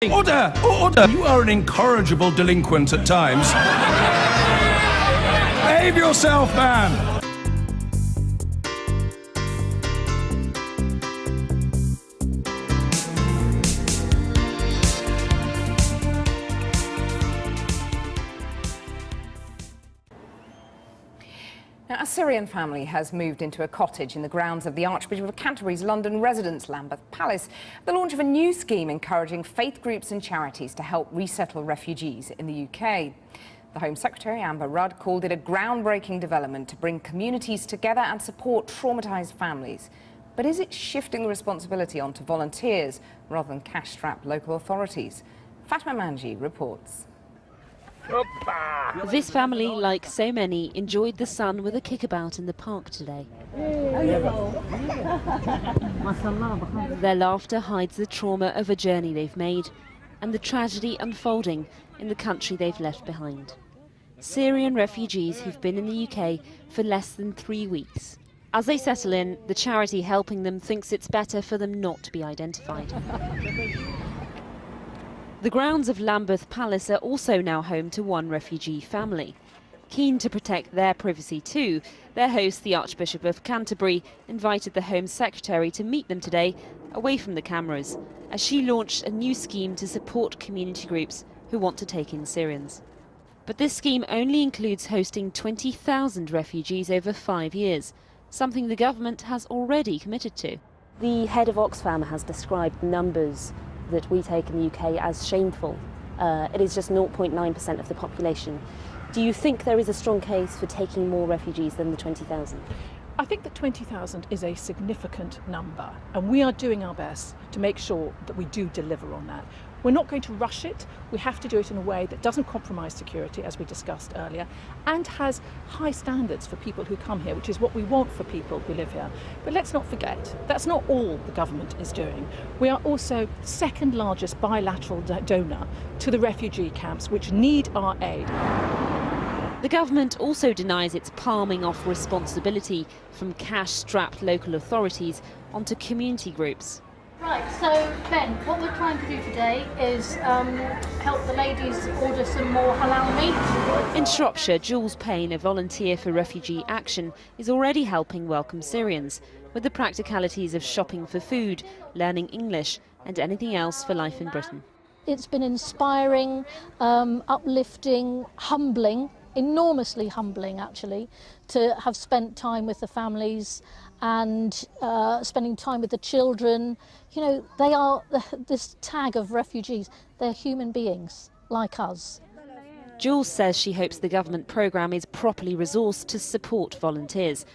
Order! Order! You are an incorrigible delinquent at times. Behave yourself, man! Now, a Syrian family has moved into a cottage in the grounds of the Archbishop of Canterbury's London residence, Lambeth Palace, the launch of a new scheme encouraging faith groups and charities to help resettle refugees in the UK. The Home Secretary, Amber Rudd, called it a groundbreaking development to bring communities together and support traumatised families. But is it shifting the responsibility onto volunteers rather than cash-strapped local authorities? Fatma Manji reports. This family, like so many, enjoyed the sun with a kickabout in the park today. Their laughter hides the trauma of a journey they've made and the tragedy unfolding in the country they've left behind. Syrian refugees who've been in the UK for less than 3 weeks. As they settle in, the charity helping them thinks it's better for them not to be identified. The grounds of Lambeth Palace are also now home to one refugee family. Keen to protect their privacy too, their host, the Archbishop of Canterbury, invited the Home Secretary to meet them today, away from the cameras, as she launched a new scheme to support community groups who want to take in Syrians. But this scheme only includes hosting 20,000 refugees over 5 years, something the government has already committed to. The head of Oxfam has described numbers that we take in the UK as shameful. It is just 0.9% of the population. Do you think there is a strong case for taking more refugees than the 20,000? I think that 20,000 is a significant number, and we are doing our best to make sure that we do deliver on that. We're not going to rush it. We have to do it in a way that doesn't compromise security, as we discussed earlier, and has high standards for people who come here, which is what we want for people who live here. But let's not forget, that's not all the government is doing. We are also the second largest bilateral donor to the refugee camps, which need our aid. The government also denies it's palming off responsibility from cash-strapped local authorities onto community groups. Right, so Ben, what we're trying to do today is help the ladies order some more halal meat. In Shropshire, Jules Payne, a volunteer for Refugee Action, is already helping welcome Syrians with the practicalities of shopping for food, learning English and anything else for life in Britain. It's been inspiring, uplifting, humbling, enormously humbling actually, to have spent time with the families and spending time with the children. You know, they are this tag of refugees. They're human beings like us. Jules says she hopes the government programme is properly resourced to support volunteers.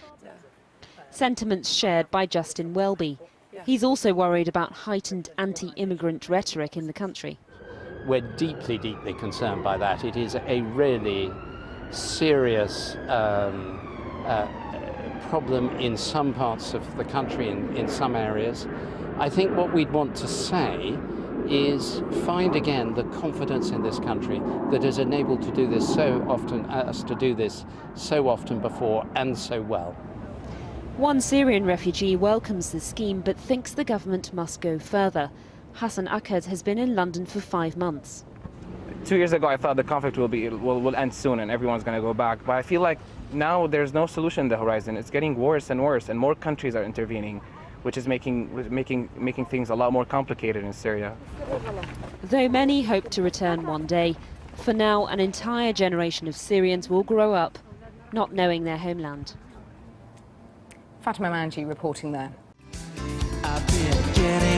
Sentiments shared by Justin Welby. He's also worried about heightened anti-immigrant rhetoric in the country. We're deeply, deeply concerned by that. It is a really serious problem in some parts of the country, in some areas. I think what we'd want to say is find again the confidence in this country that has enabled to do this so often, us to do this so often before and so well. One Syrian refugee welcomes the scheme but thinks the government must go further. Hassan Akkad has been in London for 5 months. 2 years ago, I thought the conflict will end soon and everyone's going to go back. But I feel like now there's no solution on the horizon. It's getting worse and worse, and more countries are intervening, which is making things a lot more complicated in Syria. Though many hope to return one day, for now an entire generation of Syrians will grow up not knowing their homeland. Fatma Manji reporting there. I've been getting